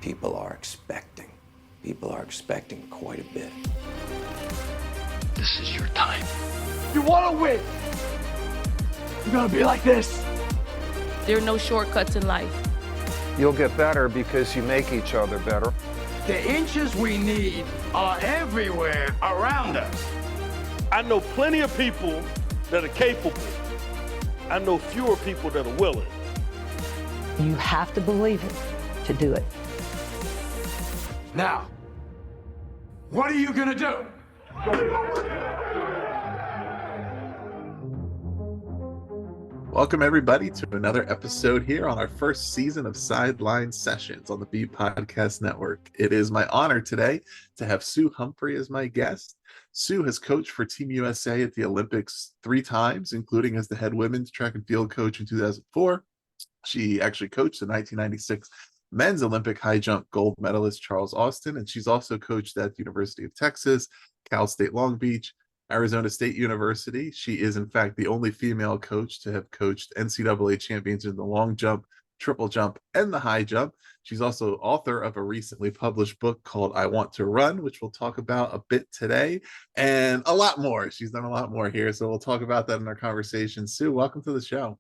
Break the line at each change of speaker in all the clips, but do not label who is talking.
people are expecting. People are expecting quite a bit.
This is your time.
You want to win, you're going to be like this.
There are no shortcuts in life.
You'll get better because you make each other better.
The inches we need are everywhere around us.
I know plenty of people that are capable. I know fewer people that are willing.
You have to believe it to do it.
Now, what are you going to do?
Welcome, everybody, to another episode here on our first season of Sideline Sessions on the Beat Podcast Network. It is my honor today to have Sue Humphrey as my guest. Sue has coached for Team USA at the Olympics 3 times, including as the head women's track and field coach in 2004. She actually coached the 1996 men's Olympic high jump gold medalist Charles Austin, and she's also coached at the University of Texas, Cal State Long Beach, Arizona State University. She is, in fact, the only female coach to have coached NCAA champions in the long jump, triple jump, and the high jump. She's also author of a recently published book called I Want to Run, which we'll talk about a bit today, and a lot more. She's done a lot more here, so we'll talk about that in our conversation. Sue, welcome to the show.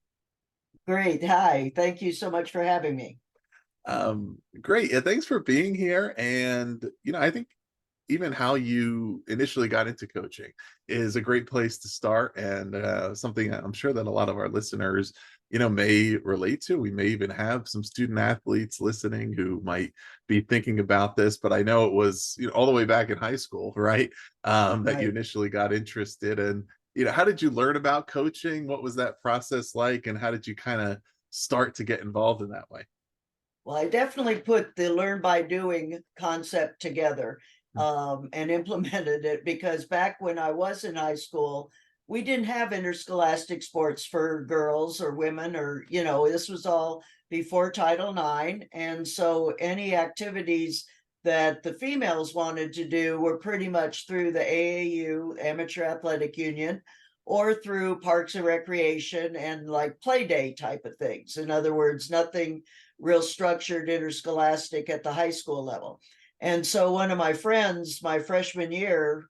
Great. Hi. Thank you so much for having me.
Great. Yeah, thanks for being here. And, I think even how you initially got into coaching is a great place to start, and something I'm sure that a lot of our listeners, may relate to. We may even have some student athletes listening who might be thinking about this, but I know it was, all the way back in high school, right? That you initially got interested in. How did you learn about coaching? What was that process like? And how did you kind of start to get involved in that way?
Well, I definitely put the learn by doing concept together and implemented it, because back when I was in high school, we didn't have interscholastic sports for girls or women, or, this was all before Title IX. And so any activities that the females wanted to do were pretty much through the AAU, Amateur Athletic Union, or through Parks and Recreation and like play day type of things. In other words, nothing real structured interscholastic at the high school level. And so one of my friends, my freshman year,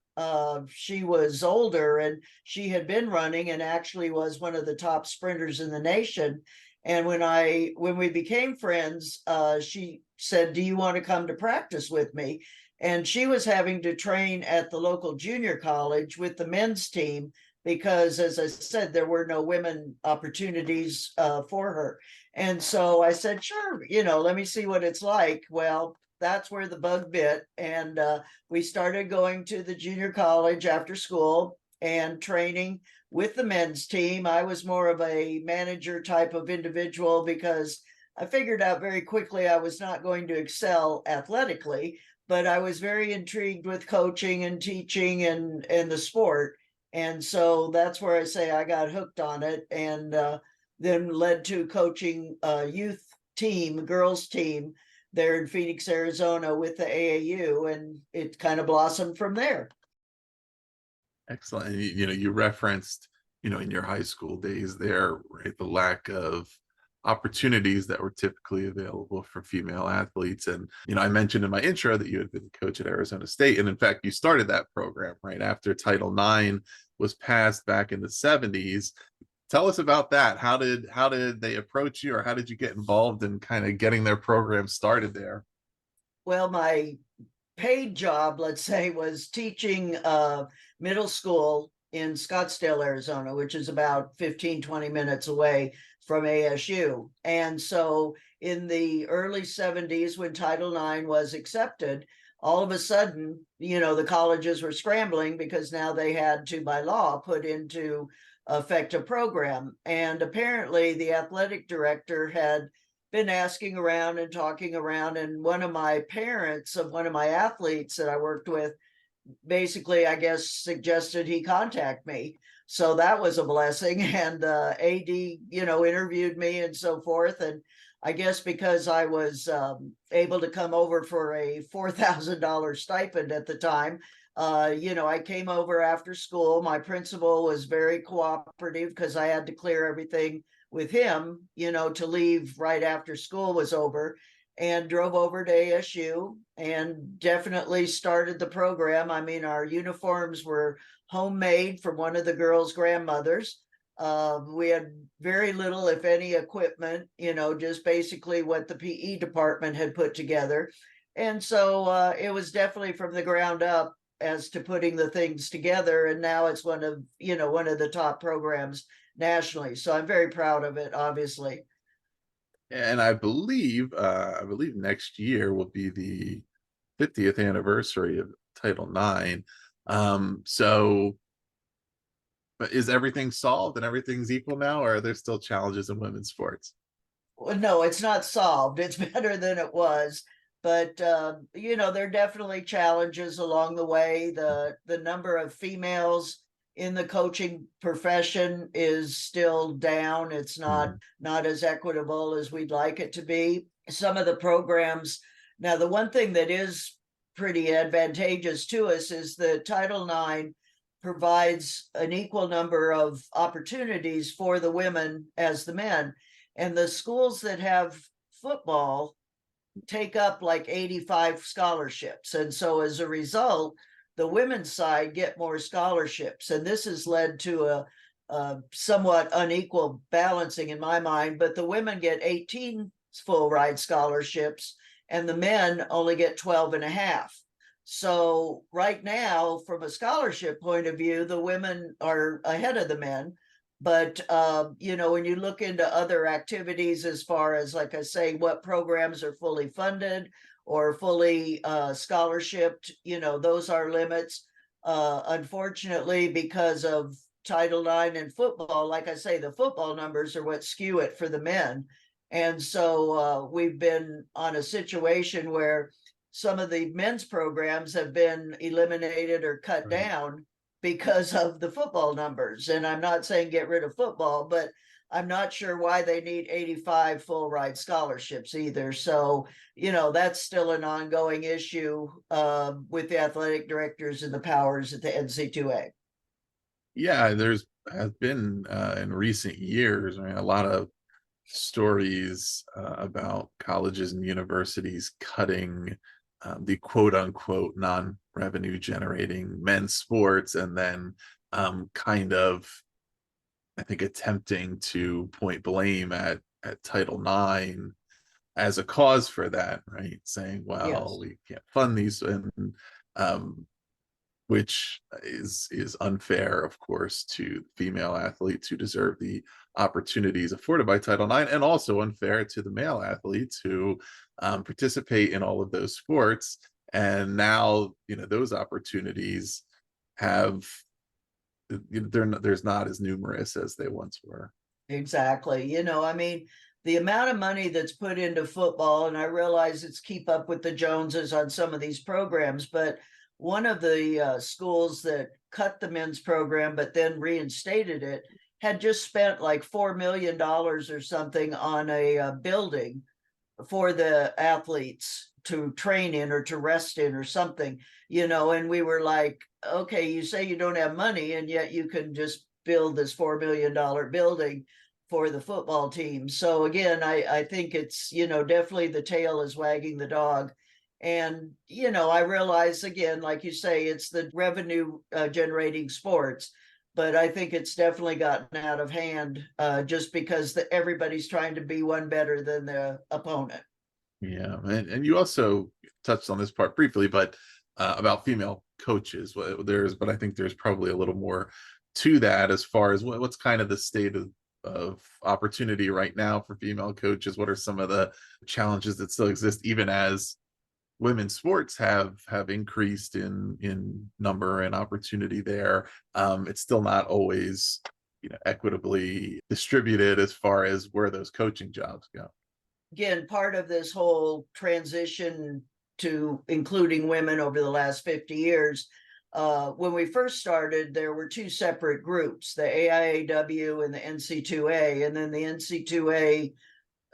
she was older and she had been running and actually was one of the top sprinters in the nation. And when we became friends, she said, "Do you want to come to practice with me?" And she was having to train at the local junior college with the men's team because, as I said, there were no women opportunities for her. And so I said, "Sure, let me see what it's like." Well, that's where the bug bit. And we started going to the junior college after school and training with the men's team. I was more of a manager type of individual because I figured out very quickly I was not going to excel athletically, but I was very intrigued with coaching and teaching and the sport. And so that's where I say I got hooked on it, and then led to coaching a youth team, girls team there in Phoenix, Arizona with the AAU, and it kind of blossomed from there.
Excellent. And you referenced, in your high school days there, right, the lack of opportunities that were typically available for female athletes. And, I mentioned in my intro that you had been a coach at Arizona State. And in fact, you started that program right after Title IX was passed back in the 70s. Tell us about that. How did they approach you, or how did you get involved in kind of getting their program started there?
Well, my paid job, let's say, was teaching middle school in Scottsdale, Arizona, which is about 15-20 minutes away from ASU. And so in the early 70s, when Title IX was accepted, all of a sudden, the colleges were scrambling because now they had to, by law, put into effect a program. And apparently the athletic director had been asking around and talking around, and one of my parents of one of my athletes that I worked with basically, I guess, suggested he contact me. So that was a blessing. And AD, interviewed me and so forth. And I guess because I was able to come over for a $4,000 stipend at the time, I came over after school. My principal was very cooperative because I had to clear everything with him, to leave right after school was over. and drove over to ASU and definitely started the program. I mean, our uniforms were homemade from one of the girls' grandmothers. We had very little, if any, equipment, just basically what the PE department had put together. And so it was definitely from the ground up as to putting the things together. And now it's one of the top programs nationally. So I'm very proud of it, obviously.
And I believe next year will be the 50th anniversary of Title IX. So but is everything solved and everything's equal now, or are there still challenges in women's sports?
Well, no, it's not solved. It's better than it was. But there are definitely challenges along the way. The number of females in the coaching profession is still down. It's not as equitable as we'd like it to be. Some of the programs, now the one thing that is pretty advantageous to us is that Title IX provides an equal number of opportunities for the women as the men. And the schools that have football take up like 85 scholarships. And so as a result, the women's side get more scholarships. And this has led to a somewhat unequal balancing in my mind, but the women get 18 full ride scholarships and the men only get 12 and a half. So right now, from a scholarship point of view, the women are ahead of the men. But, when you look into other activities, as far as, like I say, what programs are fully funded or fully scholarshiped, those are limits. Unfortunately, because of Title IX and football, like I say, the football numbers are what skew it for the men. And so we've been on a situation where some of the men's programs have been eliminated or cut down because of the football numbers. And I'm not saying get rid of football, but I'm not sure why they need 85 full ride scholarships either. So, that's still an ongoing issue with the athletic directors and the powers at the NCAA.
Yeah, there's has been in recent years, a lot of stories about colleges and universities cutting the quote unquote non-revenue generating men's sports, and then kind of, I think, attempting to point blame at Title IX as a cause for that, right? Saying, well,
Yes.
we can't fund these, and which is unfair, of course, to female athletes who deserve the opportunities afforded by Title IX, and also unfair to the male athletes who participate in all of those sports. And now, those opportunities there's not as numerous as they once were.
Exactly. The amount of money that's put into football, and I realize it's keep up with the Joneses on some of these programs, but one of the schools that cut the men's program but then reinstated it had just spent like $4 million or something on a building for the athletes to train in or to rest in or something, and we were like, okay, you say you don't have money and yet you can just build this $4 million building for the football team. So again, I think it's, definitely the tail is wagging the dog. And, I realize, again, like you say, it's the revenue generating sports, but I think it's definitely gotten out of hand just because everybody's trying to be one better than the opponent.
Yeah, and you also touched on this part briefly, but about female coaches. But I think there's probably a little more to that as far as what's kind of the state of opportunity right now for female coaches. What are some of the challenges that still exist, even as women's sports have increased in number and opportunity there? It's still not always equitably distributed as far as where those coaching jobs go.
Again, part of this whole transition to including women over the last 50 years, when we first started, there were two separate groups, the AIAW and the NC2A, and then the NC2A,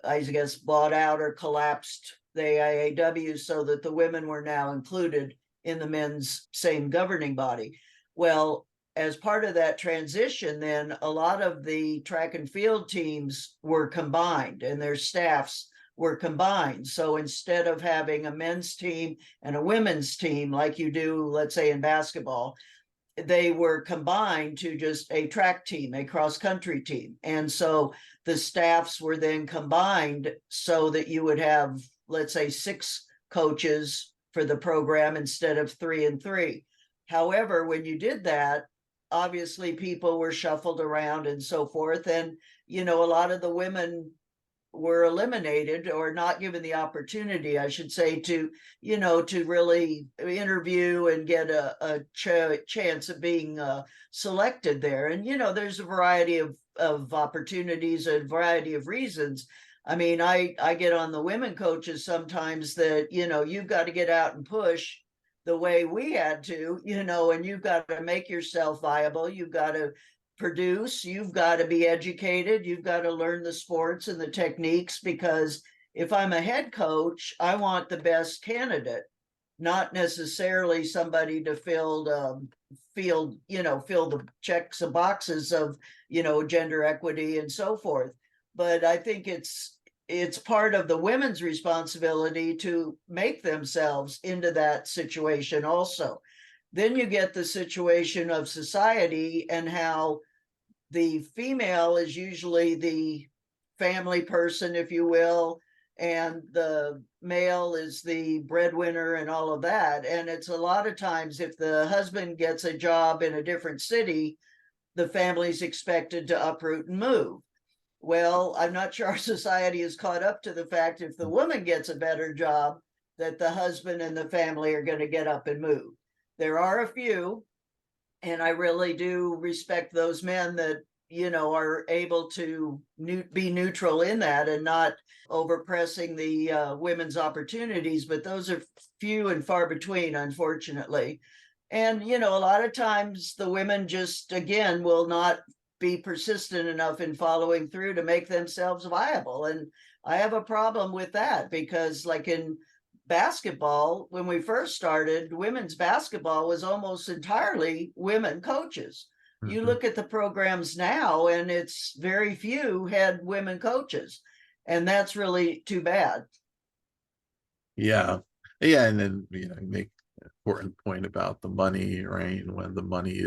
I guess, bought out or collapsed the AIAW so that the women were now included in the men's same governing body. Well, as part of that transition, then a lot of the track and field teams were combined and their staffs were combined. So instead of having a men's team and a women's team like you do, let's say in basketball, they were combined to just a track team, a cross country team. And so the staffs were then combined so that you would have, let's say, 6 coaches for the program instead of 3 and 3. However, when you did that, obviously people were shuffled around and so forth. And, a lot of the women were eliminated or not given the opportunity, I should say, to really interview and get a chance of being selected there. And there's a variety of opportunities, a variety of reasons. I mean, I get on the women coaches sometimes that you've got to get out and push the way we had to, and you've got to make yourself viable. You've got to produce, you've got to be educated, you've got to learn the sports and the techniques, because if I'm a head coach, I want the best candidate, not necessarily somebody to fill the checks and boxes of gender equity and so forth. But I think it's part of the women's responsibility to make themselves into that situation also. Then you get the situation of society and how the female is usually the family person, if you will, and the male is the breadwinner and all of that. And it's a lot of times if the husband gets a job in a different city, the family's expected to uproot and move. Well, I'm not sure our society is caught up to the fact if the woman gets a better job, that the husband and the family are going to get up and move. There are a few, and I really do respect those men that, are able to be neutral in that and not overpressing the women's opportunities, but those are few and far between, unfortunately. And, a lot of times the women just, again, will not be persistent enough in following through to make themselves viable. And I have a problem with that because, like in basketball, when we first started, women's basketball was almost entirely women coaches. Mm-hmm. You look at the programs now and it's very few had women coaches, and that's really too bad.
Yeah. And then you make an important point about the money, right? And when the money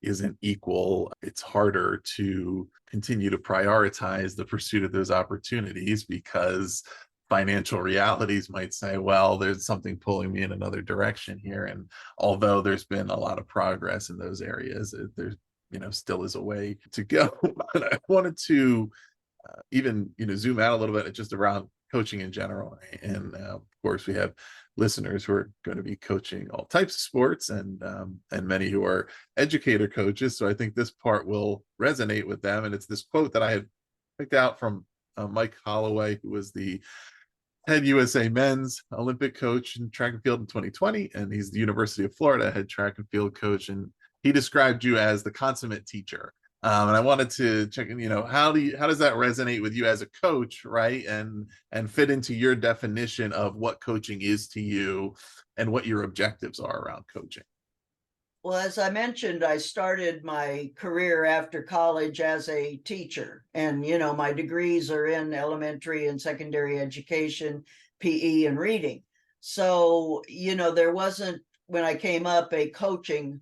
isn't equal, it's harder to continue to prioritize the pursuit of those opportunities because financial realities might say, well, there's something pulling me in another direction here. And although there's been a lot of progress in those areas, there's still is a way to go. But I wanted to even zoom out a little bit just around coaching in general. And of course we have listeners who are going to be coaching all types of sports and many who are educator coaches. So I think this part will resonate with them. And it's this quote that I had picked out from Mike Holloway, who was the head USA men's Olympic coach in track and field in 2020. And he's the University of Florida head track and field coach. And he described you as the consummate teacher. And I wanted to check in, how does that resonate with you as a coach, right? And fit into your definition of what coaching is to you and what your objectives are around coaching.
Well, as I mentioned, I started my career after college as a teacher, and, my degrees are in elementary and secondary education, PE and reading. So, there wasn't, when I came up, a coaching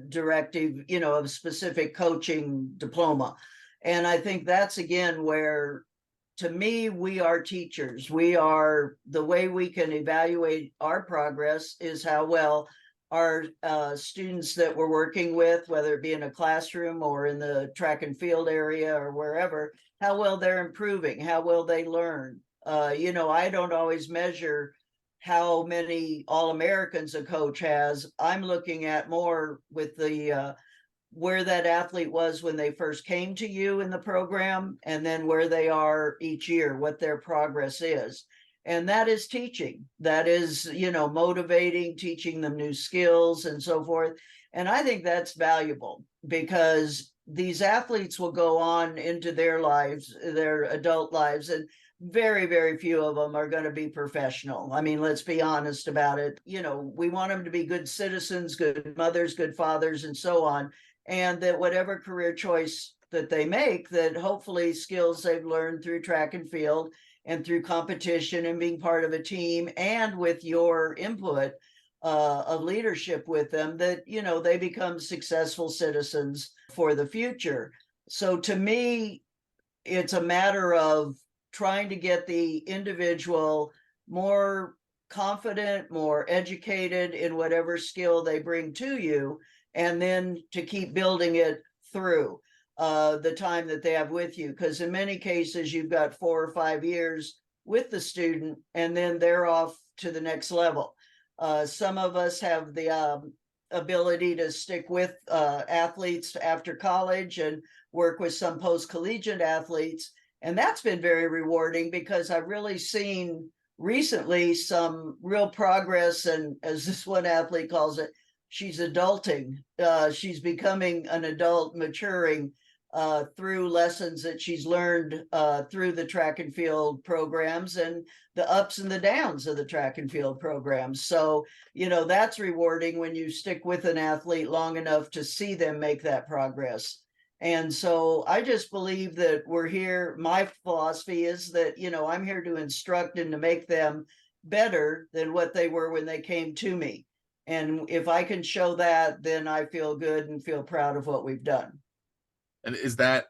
directive, of specific coaching diploma. And I think that's again where, to me, we are teachers. We are, the way we can evaluate our progress is how well our students that we're working with, whether it be in a classroom or in the track and field area or wherever, how well they're improving, how well they learn. I don't always measure how many All-Americans a coach has. I'm looking at more with the where that athlete was when they first came to you in the program, and then where they are each year, what their progress is. And that is teaching. That is, motivating, teaching them new skills and so forth. And I think that's valuable because these athletes will go on into their lives, their adult lives, and very, very few of them are going to be professional. I mean, let's be honest about it. We want them to be good citizens, good mothers, good fathers, and so on. And that whatever career choice that they make, that hopefully skills they've learned through track and field and through competition and being part of a team and with your input of leadership with them, that, you know, they become successful citizens for the future. So to me, it's a matter of trying to get the individual more confident, more educated in whatever skill they bring to you, and then to keep building it through the time that they have with you. Because in many cases, you've got 4 or 5 years with the student, and then they're off to the next level. Some of us have the ability to stick with athletes after college and work with some post-collegiate athletes. And that's been very rewarding, because I've really seen recently some real progress. And as this one athlete calls it, she's adulting. She's becoming an adult, maturing through lessons that she's learned through the track and field programs and the ups and the downs of the track and field programs. So, you know, that's rewarding when you stick with an athlete long enough to see them make that progress. And so I just believe that we're here. My philosophy is that, you know, I'm here to instruct and to make them better than what they were when they came to me. And if I can show that, then I feel good and feel proud of what we've done.
And is that,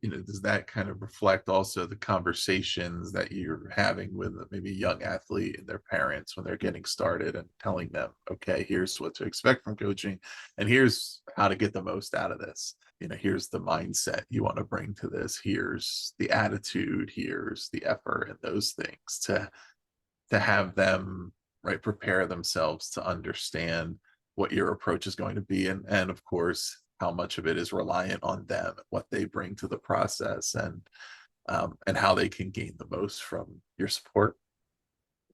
you know, does that kind of reflect also the conversations that you're having with maybe a young athlete and their parents when they're getting started, and telling them, okay, here's what to expect from coaching, and here's how to get the most out of this. You know, here's the mindset you want to bring to this. Here's the attitude. Here's the effort, and those things to have them, right, prepare themselves to understand what your approach is going to be, and of course how much of it is reliant on them, what they bring to the process, and how they can gain the most from your support.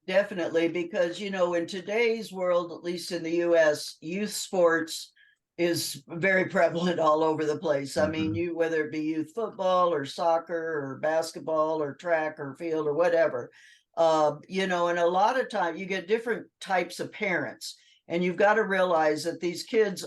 Definitely, because, you know, in today's world, at least in the US, youth sports is very prevalent all over the place. I mean, you, whether it be youth football or soccer or basketball or track or field or whatever, you know, and a lot of time you get different types of parents, and you've got to realize that these kids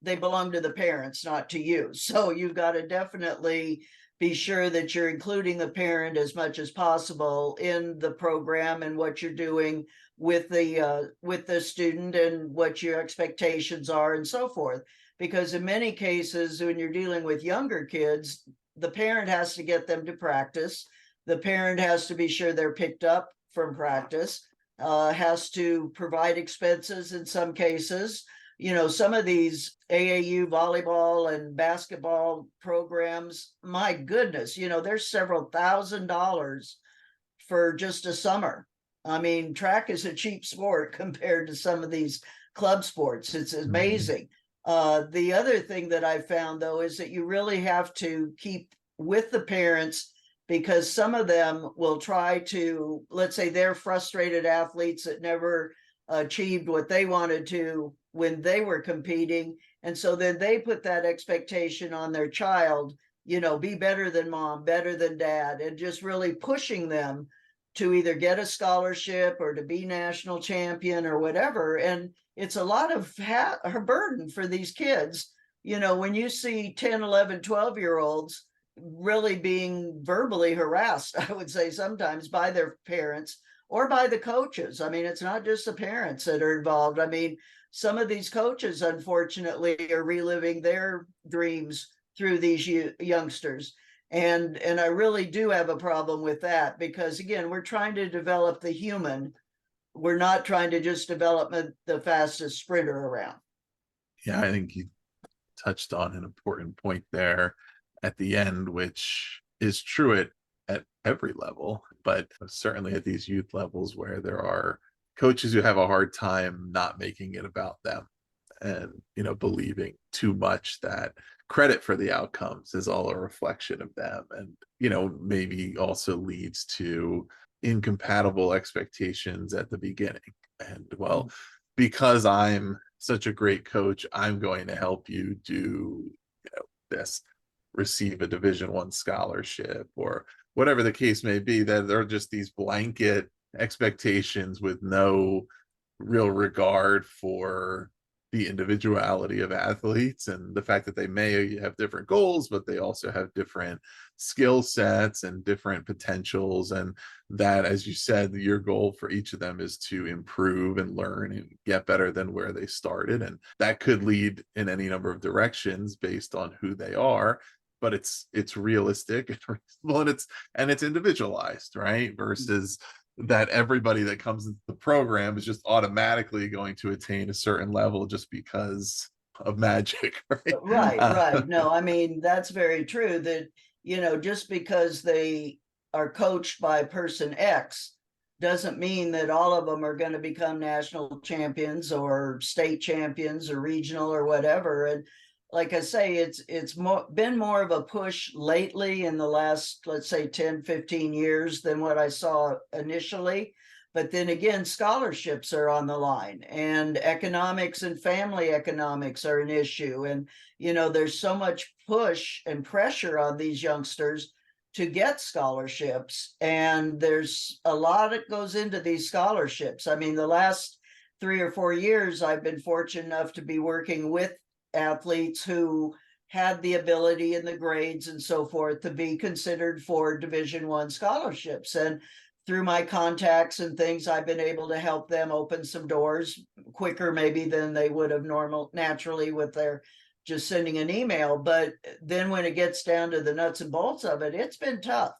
they belong to the parents, not to you. So you've got to definitely be sure that you're including the parent as much as possible in the program and what you're doing with the student and what your expectations are and so forth. Because in many cases, when you're dealing with younger kids, the parent has to get them to practice. The parent has to be sure they're picked up from practice, has to provide expenses in some cases. You know, some of these AAU volleyball and basketball programs, my goodness, you know, there's several $1,000s for just a summer. I mean, track is a cheap sport compared to some of these club sports. It's amazing. The other thing that I found, though, is that you really have to keep with the parents, because some of them will try to, let's say they're frustrated athletes that never achieved what they wanted to when they were competing. And so then they put that expectation on their child, you know, be better than mom, better than dad, and just really pushing them to either get a scholarship or to be national champion or whatever. And it's a lot of her burden for these kids. You know, when you see 10, 11, 12-year-olds really being verbally harassed, I would say sometimes, by their parents or by the coaches. I mean, it's not just the parents that are involved. I mean, some of these coaches, unfortunately, are reliving their dreams through these youngsters. And I really do have a problem with that, because, again, we're trying to develop the human. We're not trying to just develop the fastest sprinter around.
Yeah, I think you touched on an important point there at the end, which is true at every level, but certainly at these youth levels, where there are coaches who have a hard time not making it about them, and, you know, believing too much that credit for the outcomes is all a reflection of them, and, you know, maybe also leads to incompatible expectations at the beginning. And, well, because I'm such a great coach, I'm going to help you do, you know, this, receive a Division I scholarship, or whatever the case may be, that there are just these blanket expectations with no real regard for the individuality of athletes and the fact that they may have different goals, but they also have different skill sets and different potentials. And that, as you said, your goal for each of them is to improve and learn and get better than where they started. And that could lead in any number of directions based on who they are. But it's realistic and reasonable, and it's individualized, right? Versus that everybody that comes into the program is just automatically going to attain a certain level just because of magic, right?
Right. No, I mean, that's very true that, just because they are coached by person X doesn't mean that all of them are going to become national champions or state champions or regional or whatever. And like I say, it's been more of a push lately in the last, let's say 10, 15 years than what I saw initially. But then again, scholarships are on the line, and economics and family economics are an issue. And, there's so much push and pressure on these youngsters to get scholarships. And there's a lot that goes into these scholarships. I mean, the last 3 or 4 years, I've been fortunate enough to be working with athletes who had the ability and the grades and so forth to be considered for Division I scholarships. And through my contacts and things, I've been able to help them open some doors quicker maybe than they would have naturally with their just sending an email. But then when it gets down to the nuts and bolts of it, it's been tough.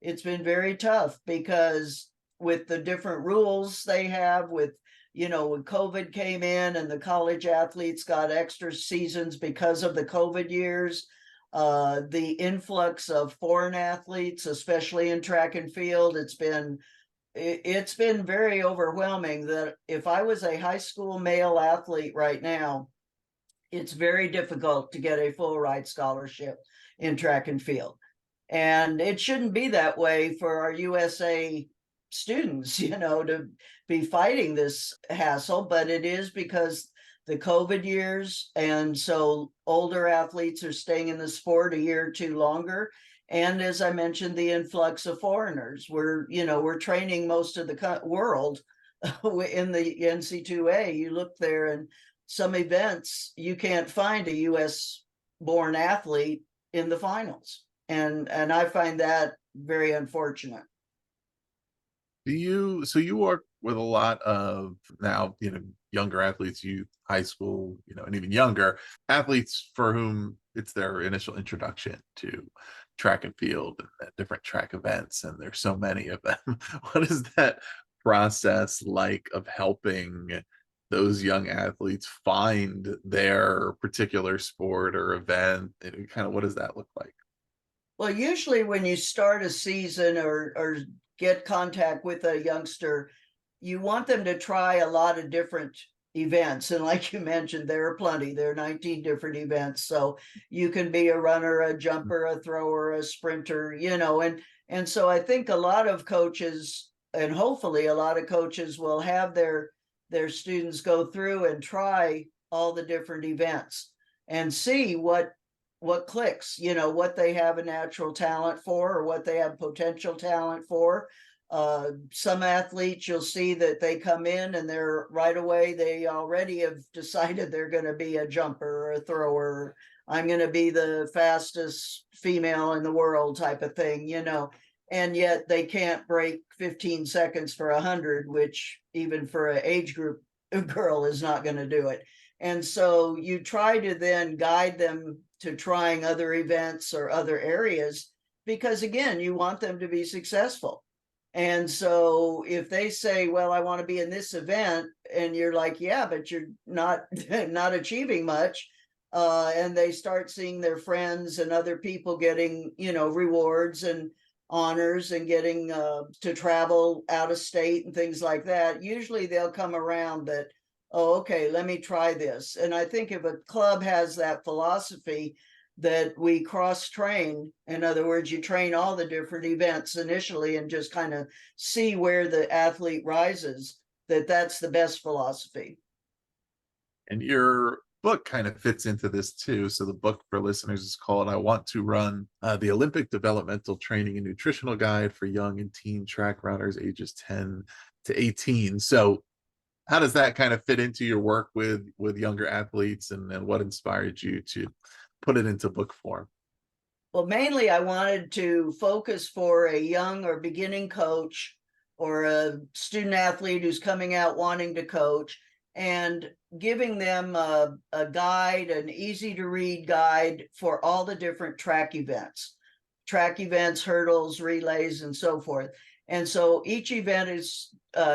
It's been very tough because with the different rules they have with, when COVID came in and the college athletes got extra seasons because of the COVID years, the influx of foreign athletes, especially in track and field, it's been very overwhelming. That if I was a high school male athlete right now, it's very difficult to get a full ride scholarship in track and field. And it shouldn't be that way for our USA students, to be fighting this hassle, but it is because the COVID years. And so older athletes are staying in the sport a year or two longer. And as I mentioned, the influx of foreigners. We're training most of the world in the NCAA. You look there and some events, you can't find a US born athlete in the finals. And I find that very unfortunate.
So you work with a lot of now, younger athletes, youth, high school, and even younger athletes for whom it's their initial introduction to track and field and different track events. And there's so many of them. What is that process like of helping those young athletes find their particular sport or event? And kind of what does that look like?
Well, usually when you start a season or get contact with a youngster, you want them to try a lot of different events. And like you mentioned, there are plenty. There are 19 different events. So you can be a runner, a jumper, a thrower, a sprinter, and so I think a lot of coaches, and hopefully a lot of coaches, will have their students go through and try all the different events and see what clicks, what they have a natural talent for or what they have potential talent for. Some athletes, you'll see that they come in and they're right away, they already have decided they're going to be a jumper or a thrower. I'm going to be the fastest female in the world type of thing, and yet they can't break 15 seconds for 100, which even for an age group girl is not going to do it. And so you try to then guide them to trying other events or other areas, because again, you want them to be successful. And so if they say, well, I want to be in this event, and you're like, yeah, but you're not achieving much. And they start seeing their friends and other people getting, rewards and honors and getting to travel out of state and things like that. Usually they'll come around that, oh, okay, let me try this. And I think if a club has that philosophy that we cross-train, in other words, you train all the different events initially and just kind of see where the athlete rises, that's the best philosophy.
And your book kind of fits into this too. So the book for listeners is called I Want to Run, the Olympic Developmental Training and Nutritional Guide for Young and Teen Track Runners ages 10 to 18. So how does that kind of fit into your work with younger athletes, and what inspired you to put it into book form?
Well, mainly I wanted to focus for a young or beginning coach or a student athlete who's coming out wanting to coach, and giving them a guide, an easy to read guide for all the different track events, hurdles, relays, and so forth. And so each event is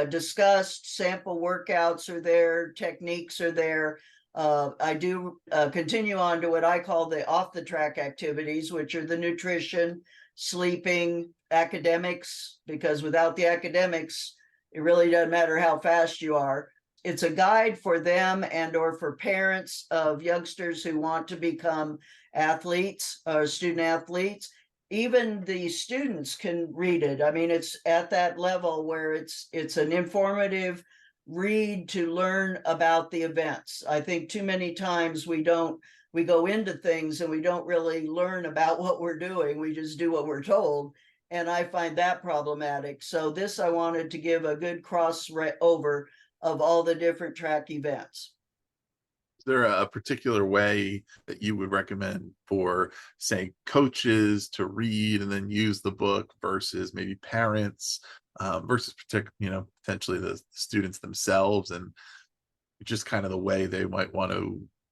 discussed, sample workouts are there, techniques are there. I do continue on to what I call the off the track activities, which are the nutrition, sleeping, academics, because without the academics, it really doesn't matter how fast you are. It's a guide for them and or for parents of youngsters who want to become athletes or student athletes. Even the students can read it. I mean, it's at that level where it's an informative read to learn about the events. I think too many times we go into things and we don't really learn about what we're doing. We just do what we're told. And I find that problematic. So this, I wanted to give a good crossover of all the different track events.
Is there a particular way that you would recommend for, say, coaches to read and then use the book versus maybe parents, versus potentially the students themselves, and just kind of the way they might want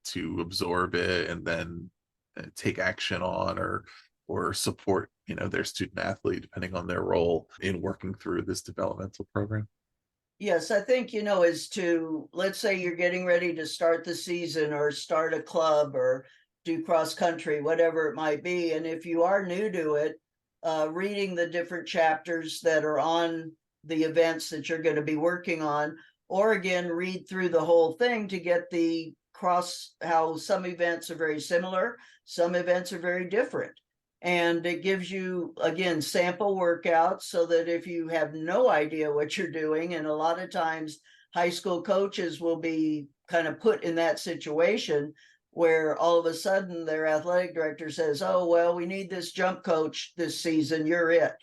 to absorb it and then take action on or support their student athlete, depending on their role in working through this developmental program?
Yes, I think, is to, let's say you're getting ready to start the season or start a club or do cross country, whatever it might be. And if you are new to it, reading the different chapters that are on the events that you're going to be working on, or again, read through the whole thing to get the how some events are very similar, some events are very different. And it gives you, again, sample workouts so that if you have no idea what you're doing, and a lot of times high school coaches will be kind of put in that situation where all of a sudden their athletic director says, oh, well, we need this jump coach this season, you're it.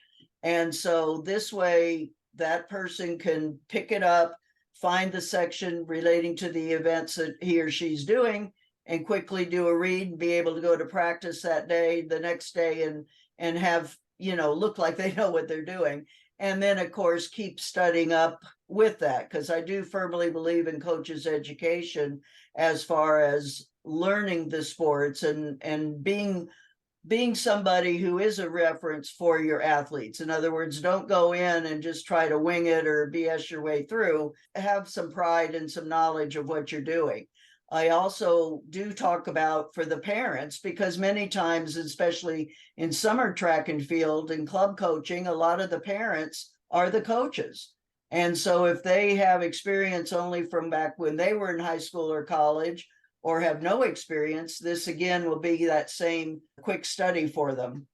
And so this way, that person can pick it up, find the section relating to the events that he or she's doing, and quickly do a read and be able to go to practice that day, the next day, and have, look like they know what they're doing. And then, of course, keep studying up with that, because I do firmly believe in coaches' education as far as learning the sports and being somebody who is a reference for your athletes. In other words, don't go in and just try to wing it or BS your way through. Have some pride and some knowledge of what you're doing. I also do talk about for the parents, because many times, especially in summer track and field and club coaching, a lot of the parents are the coaches. And so if they have experience only from back when they were in high school or college, or have no experience, this again will be that same quick study for them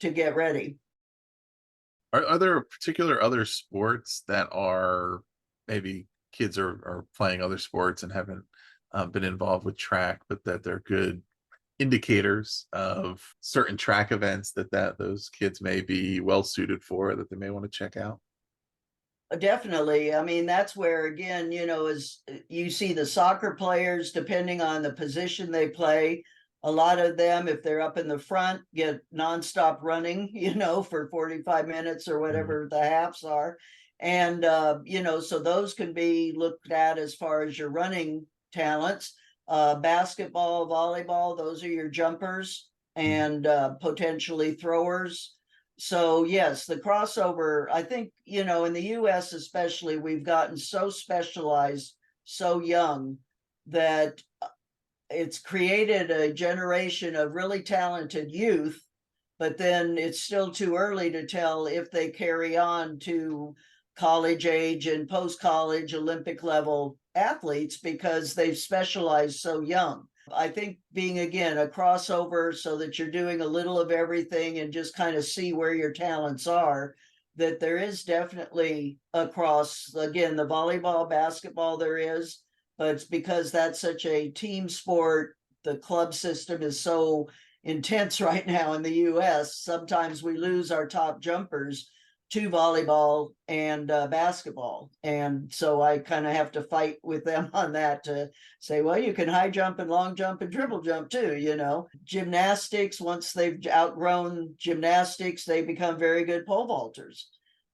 to get ready.
Are there particular other sports that are, maybe kids are playing other sports and haven't been involved with track, but that they're good indicators of certain track events that those kids may be well suited for, that they may want to check out?
Definitely. I mean, that's where, again, as you see the soccer players, depending on the position they play, a lot of them, if they're up in the front, get nonstop running, for 45 minutes or whatever the halves are. And, so those can be looked at as far as your running talents. Basketball, volleyball, those are your jumpers and potentially throwers. So yes, the crossover, I think, in the US especially, we've gotten so specialized so young that it's created a generation of really talented youth, but then it's still too early to tell if they carry on to college age and post-college Olympic level athletes, because they've specialized so young. I think being, again, a crossover so that you're doing a little of everything and just kind of see where your talents are, that there is definitely across, again, the volleyball, basketball there is, but it's because that's such a team sport. The club system is so intense right now in the US. Sometimes we lose our top jumpers to volleyball and basketball. And so I kind of have to fight with them on that to say, well, you can high jump and long jump and triple jump too, you know. Gymnastics, once they've outgrown gymnastics, they become very good pole vaulters.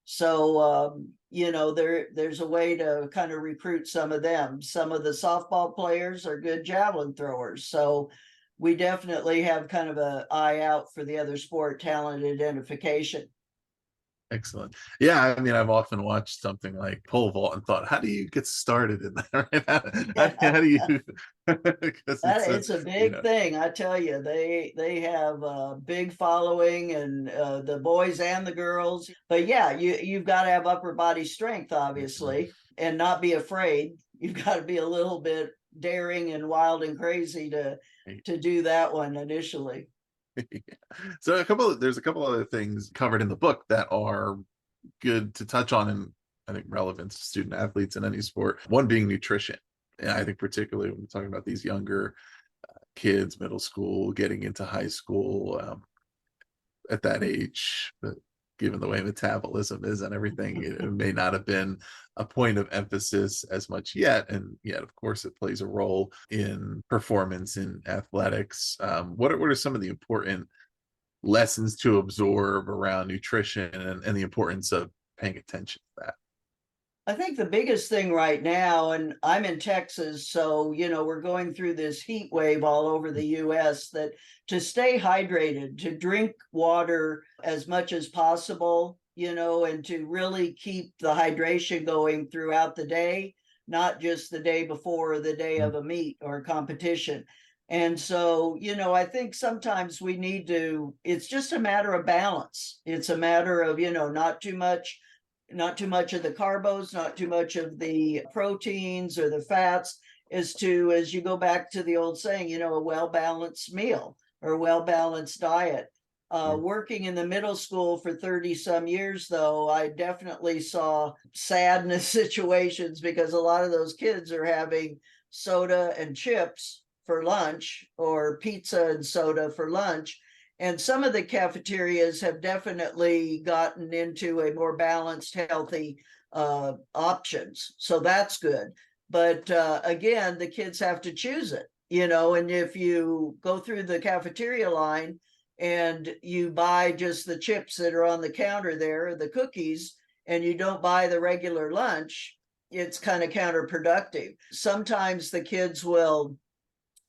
So, you know, there's a way to kind of recruit some of them. Some of the softball players are good javelin throwers. So we definitely have kind of an eye out for the other sport talent identification.
Excellent. Yeah, I mean, I've often watched something like pole vault and thought, how do you get started in that? Right? How do you? Because
It's a big thing, I tell you. They have a big following, and the boys and the girls. But yeah, you've got to have upper body strength, obviously, and not be afraid. You've got to be a little bit daring and wild and crazy to do that one initially.
So there's a couple other things covered in the book that are good to touch on, and I think relevant to student athletes in any sport. One being nutrition. And I think particularly when we're talking about these younger kids, middle school, getting into high school, at that age, but given the way metabolism is and everything, it may not have been a point of emphasis as much yet. And yet, of course, it plays a role in performance in athletics. What are some of the important lessons to absorb around nutrition and the importance of paying attention to that?
I think the biggest thing right now, and I'm in Texas, so, you know, we're going through this heat wave all over the US, that to stay hydrated, to drink water as much as possible, you know, and to really keep the hydration going throughout the day, not just the day before or the day of a meet or a competition. And so, you know, I think sometimes we need to, it's just a matter of balance. It's a matter of, you know, not too much of the carbos, not too much of the proteins or the fats, as you go back to the old saying, you know, a well-balanced meal or a well-balanced diet. Working in the middle school for 30 some years, though, I definitely saw sadness situations because a lot of those kids are having soda and chips for lunch or pizza and soda for lunch. And some of the cafeterias have definitely gotten into a more balanced, healthy options. So that's good. But again, the kids have to choose it, you know, and if you go through the cafeteria line and you buy just the chips that are on the counter there, the cookies, and you don't buy the regular lunch, it's kind of counterproductive. Sometimes the kids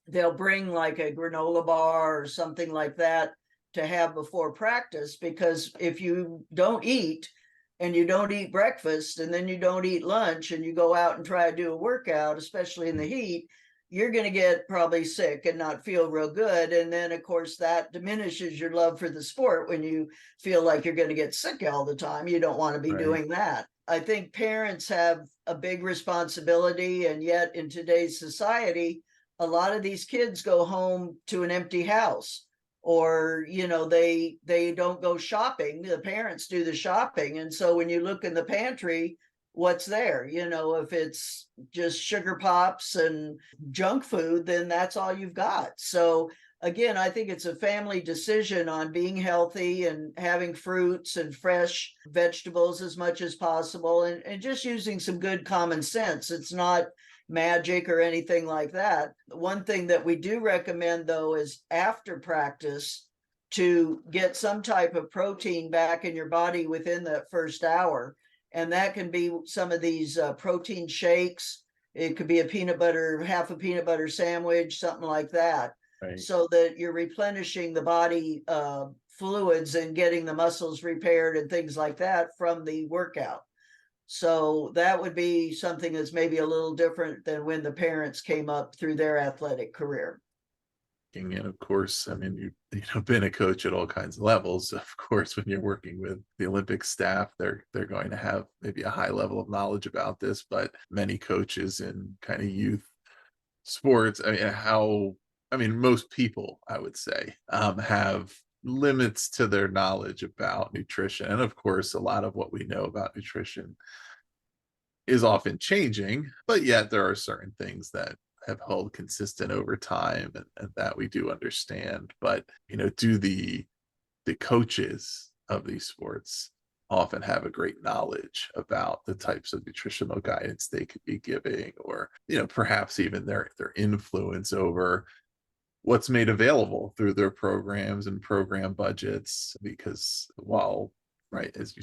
they'll bring like a granola bar or something like that to have before practice, because if you don't eat and you don't eat breakfast and then you don't eat lunch and you go out and try to do a workout, especially in the heat, you're going to get probably sick and not feel real good. And then, of course, that diminishes your love for the sport when you feel like you're going to get sick all the time. You don't want to be doing that. I think parents have a big responsibility, and yet in today's society, a lot of these kids go home to an empty house, or, you know, they don't go shopping. The parents do the shopping. And so when you look in the pantry, what's there? You know, if it's just sugar pops and junk food, then that's all you've got. So again, I think it's a family decision on being healthy and having fruits and fresh vegetables as much as possible, and just using some good common sense. It's not magic or anything like that. One thing that we do recommend, though, is after practice to get some type of protein back in your body within that first hour. And that can be some of these protein shakes. It could be half a peanut butter sandwich, something like that. Right. So that you're replenishing the body fluids and getting the muscles repaired and things like that from the workout. So that would be something that's maybe a little different than when the parents came up through their athletic career.
And of course, I mean, you've been a coach at all kinds of levels. Of course, when you're working with the Olympic staff, they're going to have maybe a high level of knowledge about this, but many coaches in kind of youth sports, most people, I would say, have limits to their knowledge about nutrition. And of course, a lot of what we know about nutrition is often changing, but yet there are certain things that have held consistent over time and that we do understand. But, you know, do the coaches of these sports often have a great knowledge about the types of nutritional guidance they could be giving, or perhaps even their influence over what's made available through their programs and program budgets. Because while, right, as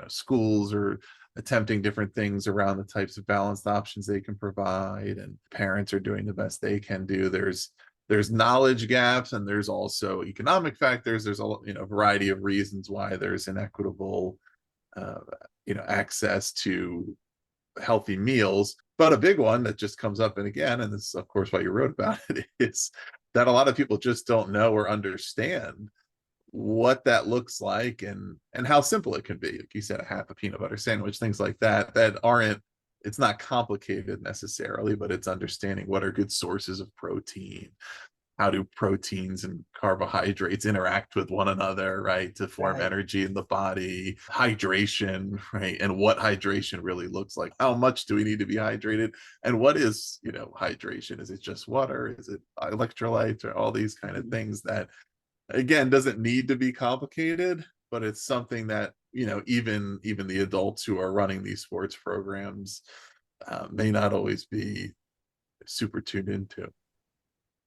schools are attempting different things around the types of balanced options they can provide, and parents are doing the best they can do, there's knowledge gaps, and there's also economic factors. There's a variety of reasons why there's inequitable access to healthy meals. But a big one that just comes up and again, and this is of course why you wrote about it, is that a lot of people just don't know or understand what that looks like, and how simple it can be. Like you said, a half a peanut butter sandwich, things like that aren't, it's not complicated necessarily, but it's understanding what are good sources of protein, how do proteins and carbohydrates interact with one another, right, to form energy in the body, hydration, right, and what hydration really looks like. How much do we need to be hydrated, and what is hydration? Is it just water? Is it electrolytes? Or all these kind of things that, again, doesn't need to be complicated, but it's something that even the adults who are running these sports programs may not always be super tuned into.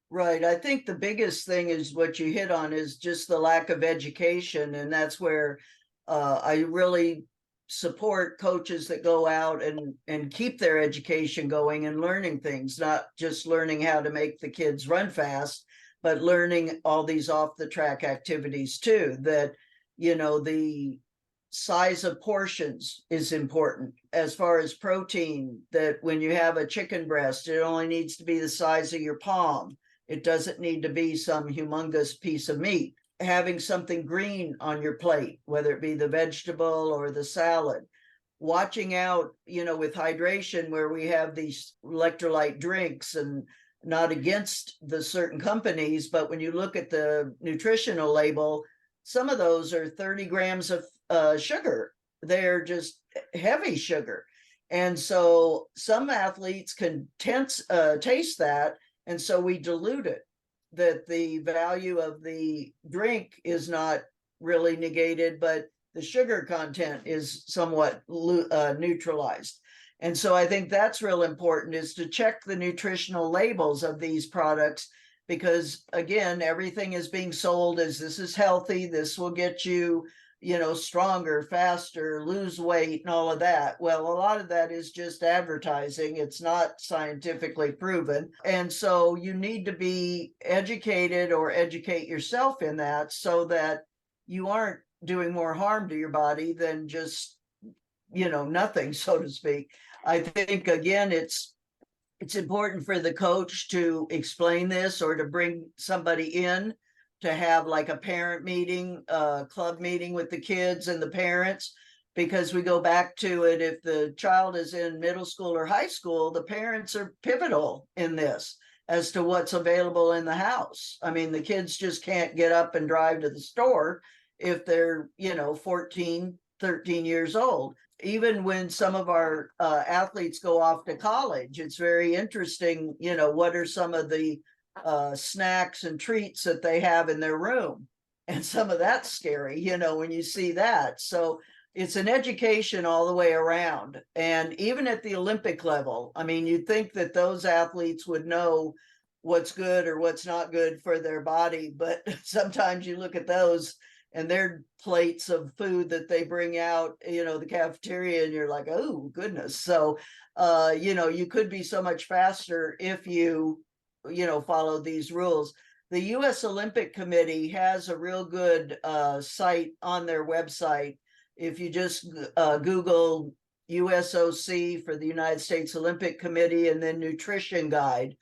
Right. I think the biggest thing is what you hit on is just the lack of education. And that's where I really support coaches that go out and keep their education going and learning things, not just learning how to make the kids run fast, but learning all these off the track activities too, that, the size of portions is important. As far as protein, that when you have a chicken breast, it only needs to be the size of your palm. It doesn't need to be some humongous piece of meat. Having something green on your plate, whether it be the vegetable or the salad. Watching out, with hydration, where we have these electrolyte drinks, and not against the certain companies, but when you look at the nutritional label, some of those are 30 grams of sugar. They're just heavy sugar. And so some athletes can taste that. And so we dilute it, that the value of the drink is not really negated, but the sugar content is somewhat neutralized. And so I think that's real important, is to check the nutritional labels of these products, because again, everything is being sold as this is healthy, this will get you, stronger, faster, lose weight, and all of that. Well, a lot of that is just advertising. It's not scientifically proven. And so you need to be educated or educate yourself in that, so that you aren't doing more harm to your body than just, nothing, so to speak. I think, again, it's important for the coach to explain this, or to bring somebody in to have like a parent meeting, club meeting with the kids and the parents, because we go back to it. If the child is in middle school or high school, the parents are pivotal in this as to what's available in the house. I mean, the kids just can't get up and drive to the store if they're, 14, 13 years old. Even when some of our athletes go off to college, it's very interesting, what are some of the snacks and treats that they have in their room. And some of that's scary, when you see that. So it's an education all the way around. And even at the Olympic level, I mean, you'd think that those athletes would know what's good or what's not good for their body. But sometimes you look at those and their plates of food that they bring out, the cafeteria, and you're like, oh, goodness. So, you could be so much faster if you follow these rules. The U.S. Olympic Committee has a real good site on their website. If you just Google USOC for the United States Olympic Committee and then nutrition guide,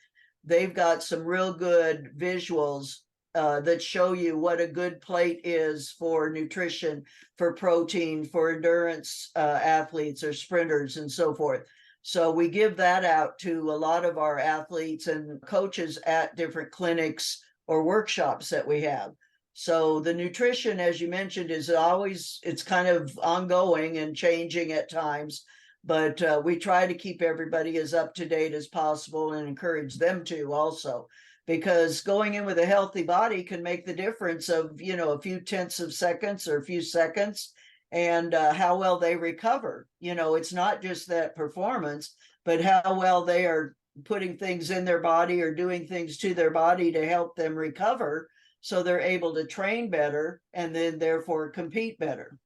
they've got some real good visuals that show you what a good plate is for nutrition, for protein, for endurance athletes or sprinters and so forth. So we give that out to a lot of our athletes and coaches at different clinics or workshops that we have. So the nutrition, as you mentioned, is always, it's kind of ongoing and changing at times, but we try to keep everybody as up to date as possible and encourage them to also, because going in with a healthy body can make the difference of, a few tenths of seconds or a few seconds and how well they recover. It's not just that performance, but how well they are putting things in their body or doing things to their body to help them recover, so they're able to train better and then therefore compete better.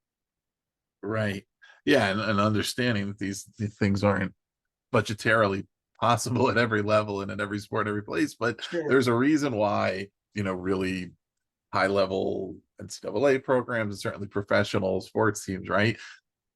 Right. Yeah, and understanding that these things aren't budgetarily possible at every level and at every sport, every place, but
Sure.
there's a reason why, really high level NCAA programs and certainly professional sports teams, right?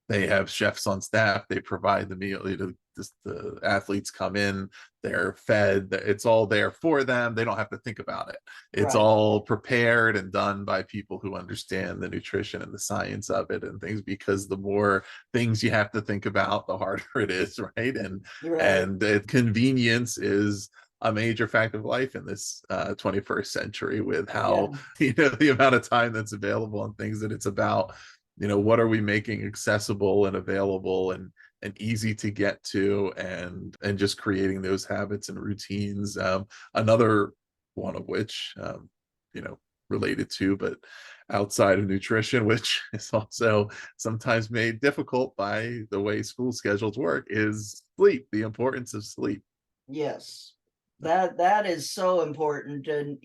They have chefs on staff. They provide the meal. The athletes come in, they're fed. It's all there for them. They don't have to think about it. It's
Right.
all prepared and done by people who understand the nutrition and the science of it and things, because the more things you have to think about, the harder it is, right? And convenience is a major fact of life in this 21st century, with how the amount of time that's available and things that it's about. What are we making accessible and available and easy to get to, and just creating those habits and routines. Another one of which, related to, but outside of nutrition, which is also sometimes made difficult by the way school schedules work, is sleep, the importance of sleep.
Yes, that is so important. And,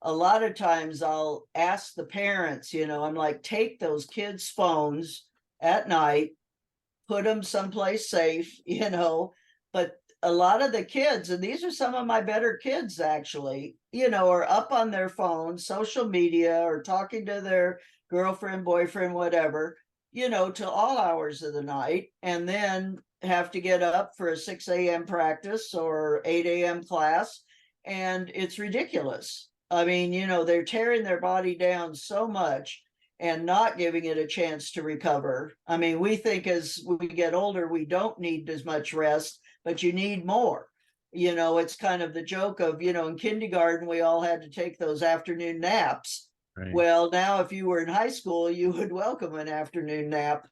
a lot of times I'll ask the parents, I'm like, take those kids' phones at night, put them someplace safe, but a lot of the kids, and these are some of my better kids actually, are up on their phones, social media, or talking to their girlfriend, boyfriend, whatever, till all hours of the night, and then have to get up for a 6 a.m. practice or 8 a.m. class. And it's ridiculous. I mean, they're tearing their body down so much and not giving it a chance to recover. I mean, we think as we get older, we don't need as much rest, but you need more. It's kind of the joke of, in kindergarten, we all had to take those afternoon naps.
Right.
Well, now if you were in high school, you would welcome an afternoon nap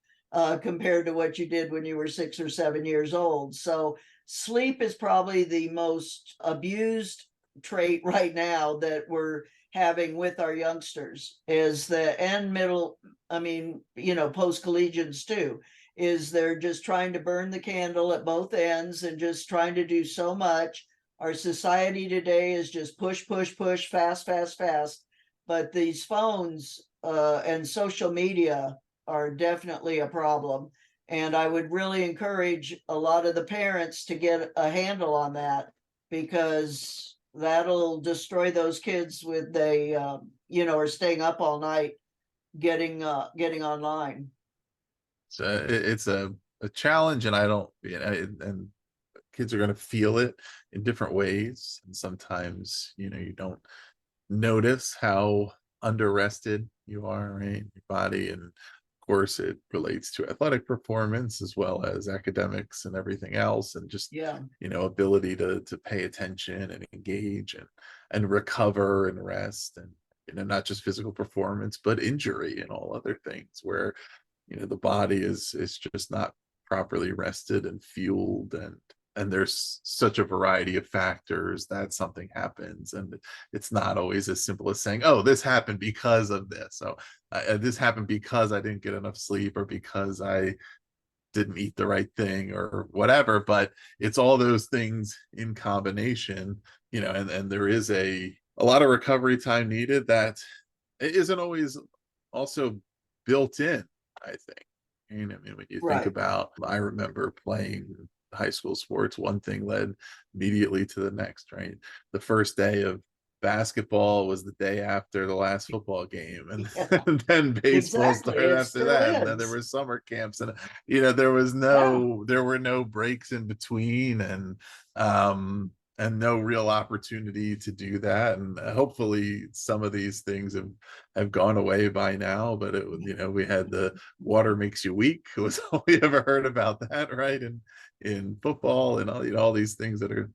compared to what you did when you were 6 or 7 years old. So sleep is probably the most abused trait right now that we're having with our youngsters, is post collegians too, is they're just trying to burn the candle at both ends and just trying to do so much. Our society today is just push, fast, fast. But these phones and social media are definitely a problem. And I would really encourage a lot of the parents to get a handle on that, because that'll destroy those kids with are staying up all night getting online.
So it's a challenge, and I don't, and kids are going to feel it in different ways. And sometimes, you don't notice how under-rested you are, right? Your body. And of course, it relates to athletic performance as well as academics and everything else. And just, ability to pay attention and engage and recover and rest, and, not just physical performance, but injury and all other things where, the body is just not properly rested and fueled, and there's such a variety of factors that something happens, and it's not always as simple as saying, oh, this happened because of this. So this happened because I didn't get enough sleep, or because I didn't eat the right thing, or whatever. But it's all those things in combination, and there is a lot of recovery time needed that isn't always also built in, I think. When you think about, I remember playing high school sports, one thing led immediately to the next, right? The first day of basketball was the day after the last football game, and then baseball started after that, and then there were summer camps, and there were no breaks in between, and no real opportunity to do that. And hopefully some of these things have gone away by now, but it was, we had the water makes you weak, was all we ever heard about that, right? And in football, and all these things that are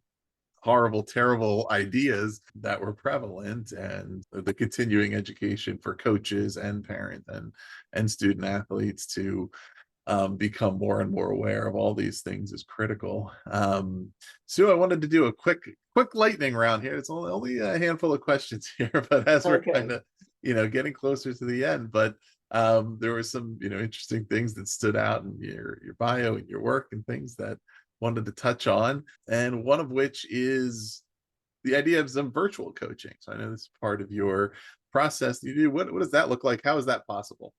horrible, terrible ideas that were prevalent. And the continuing education for coaches and parents and student athletes to become more and more aware of all these things is critical. Sue, I wanted to do a quick lightning round here. It's only a handful of questions here, but as we're kind of getting closer to the end, but There were some, interesting things that stood out in your bio and your work and things that wanted to touch on, and one of which is the idea of some virtual coaching. So I know this is part of your process you do. What does that look like? How is that possible?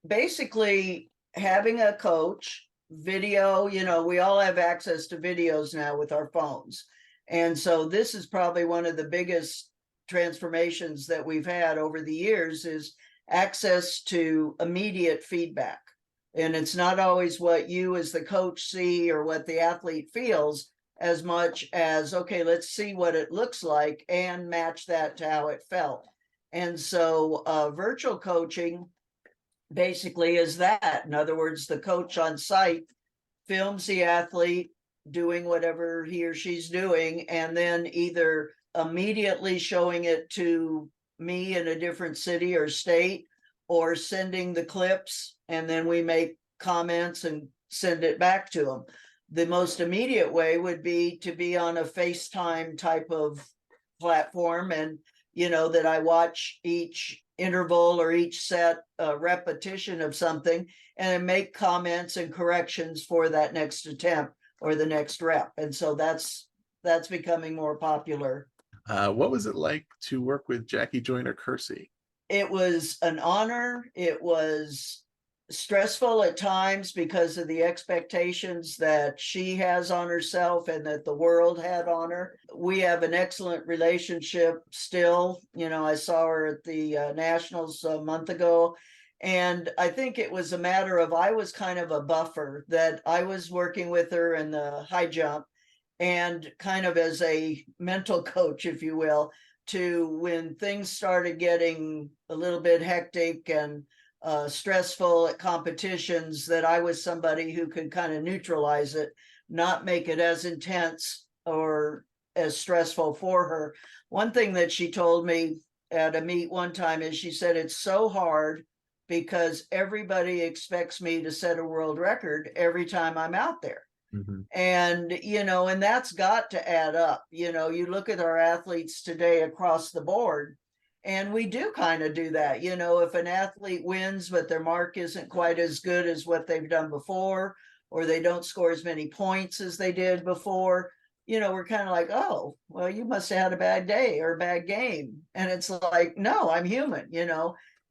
Basically, having a coach, video, we all have access to videos now with our phones. And so this is probably one of the biggest transformations that we've had over the years, is access to immediate feedback. And it's not always what you as the coach see or what the athlete feels, as much as, okay, let's see what it looks like and match that to how it felt. And so virtual coaching basically is that. In other words, the coach on site films the athlete doing whatever he or she's doing, and then either immediately showing it to me in a different city or state, or sending the clips, and then we make comments and send it back to them. The most immediate way would be to be on a FaceTime type of platform, and that I watch each interval or each set repetition of something and make comments and corrections for that next attempt or the next rep. And so that's becoming more popular.
What was it like to work with Jackie Joyner-Kersee?
It was an honor. It was stressful at times because of the expectations that she has on herself and that the world had on her. We have an excellent relationship still. I saw her at the Nationals a month ago, and I think it was a matter of, I was kind of a buffer, that I was working with her in the high jump and kind of as a mental coach, if you will, to when things started getting a little bit hectic and stressful at competitions, that I was somebody who could kind of neutralize it, not make it as intense or as stressful for her. One thing that she told me at a meet one time is, she said, it's so hard because everybody expects me to set a world record every time I'm out there. Mm-hmm. And, and that's got to add up. You look at our athletes today across the board, and we do kind of do that. If an athlete wins, but their mark isn't quite as good as what they've done before, or they don't score as many points as they did before, we're kind of like, oh, well, you must have had a bad day or a bad game. And it's like, no, I'm human,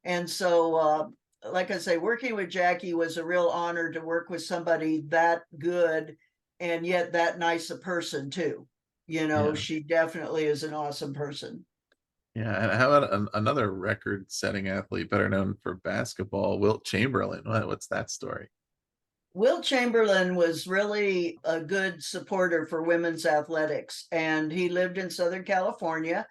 And so, like I say, working with Jackie was a real honor, to work with somebody that good and yet that nice a person too. She definitely is an awesome person.
Yeah, and how about another record-setting athlete, better known for basketball, Wilt Chamberlain? What's that story?
Wilt Chamberlain was really a good supporter for women's athletics, and he lived in Southern California.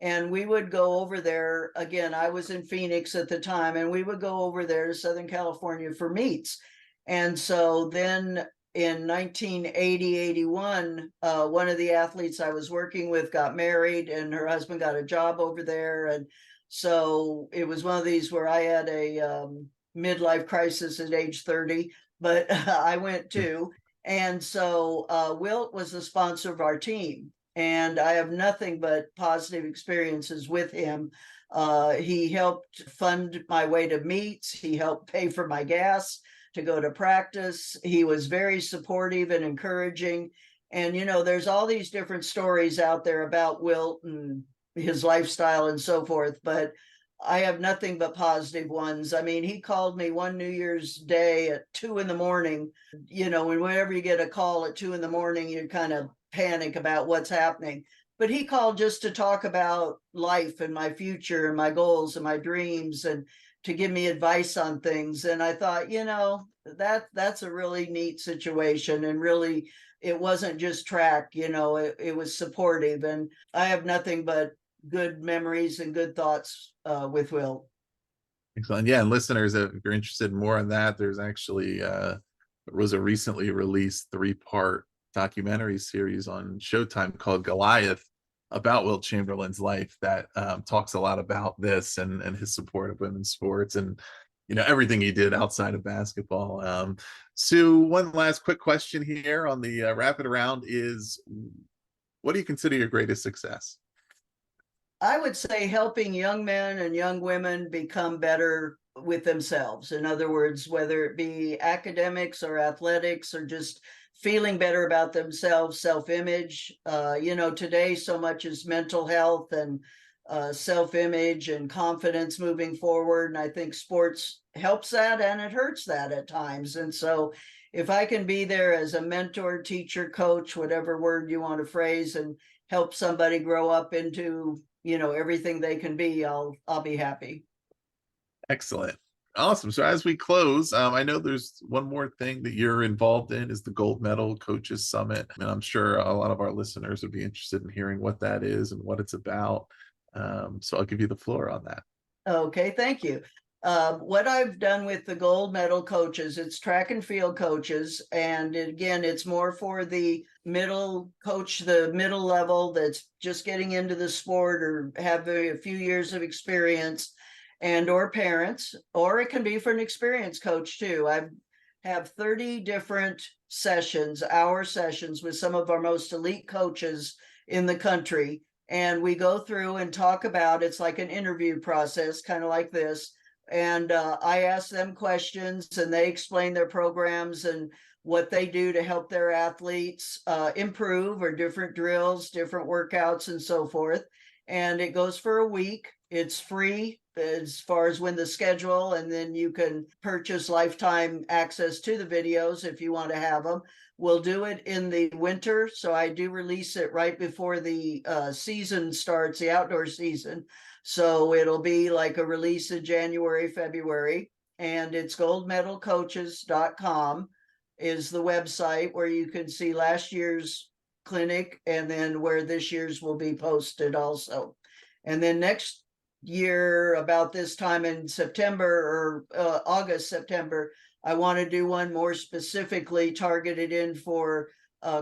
And we would go over there. Again, I was in Phoenix at the time, and we would go over there to Southern California for meets. And so then in 1980-81, one of the athletes I was working with got married, and her husband got a job over there. And so it was one of these where I had a midlife crisis at age 30, but I went too. And so Wilt was the sponsor of our team, and I have nothing but positive experiences with him. He helped fund my way to meets. He helped pay for my gas to go to practice. He was very supportive and encouraging. And, there's all these different stories out there about Wilt and his lifestyle and so forth, but I have nothing but positive ones. I mean, he called me one New Year's Day at 2 a.m. And whenever you get a call at 2 a.m, you kind of panic about what's happening. But he called just to talk about life and my future and my goals and my dreams, and to give me advice on things. And I thought, that's a really neat situation. And really, it wasn't just track, it was supportive. And I have nothing but good memories and good thoughts with Wilt.
Excellent. Yeah, and listeners, if you're interested in more on that, there's actually there was a recently released 3-part documentary series on Showtime called Goliath, about Wilt Chamberlain's life, that talks a lot about this and his support of women's sports, and everything he did outside of basketball. Sue, one last quick question here on the rapid round is, what do you consider your greatest success?
I would say helping young men and young women become better with themselves. In other words, whether it be academics or athletics or just feeling better about themselves, self-image. Today so much is mental health and self-image and confidence moving forward. And I think sports helps that and it hurts that at times. And so if I can be there as a mentor, teacher, coach, whatever word you want to phrase, and help somebody grow up into, everything they can be, I'll be happy.
Excellent. Awesome. So as we close, I know there's one more thing that you're involved in is the Gold Medal Coaches Summit. And I'm sure a lot of our listeners would be interested in hearing what that is and what it's about. So I'll give you the floor on that.
Okay, thank you. What I've done with the gold medal coaches, it's track and field coaches. And again, it's more for the middle coach, the middle level that's just getting into the sport or have a few years of experience, and or parents, or it can be for an experienced coach too. I have 30 different sessions, hour sessions with some of our most elite coaches in the country. And we go through and talk about, it's like an interview process, kind of like this. And I ask them questions and they explain their programs and what they do to help their athletes improve, or different drills, different workouts, and so forth. And it goes for a week. It's free as far as when the schedule, and then you can purchase lifetime access to the videos if you want to have them. We'll do it in the winter, so I do release it right before the season starts, the outdoor season. So it'll be like a release in January, February, and it's goldmedalcoaches.com is the website where you can see last year's clinic and then where this year's will be posted also. And then next year, about this time in September or August, September, I want to do one more specifically targeted in for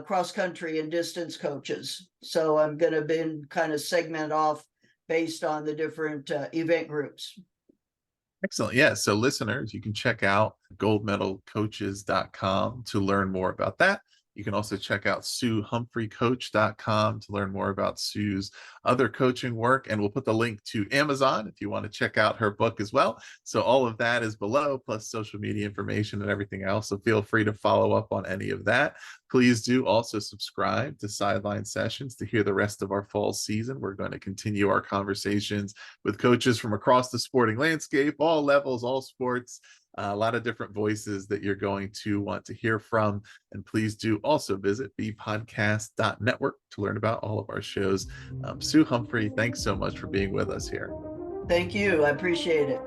cross country and distance coaches. So I'm going to kind of segment off based on the different event groups.
Excellent. Yeah. So listeners, you can check out goldmedalcoaches.com to learn more about that. You can also check out SueHumphreyCoach.com to learn more about Sue's other coaching work. And we'll put the link to Amazon if you want to check out her book as well. So all of that is below, plus social media information and everything else. So feel free to follow up on any of that. Please do also subscribe to Sideline Sessions to hear the rest of our fall season. We're going to continue our conversations with coaches from across the sporting landscape, all levels, all sports. A lot of different voices that you're going to want to hear from. And please do also visit bpodcast.network to learn about all of our shows. Sue Humphrey, thanks so much for being with us here.
Thank you. I appreciate it.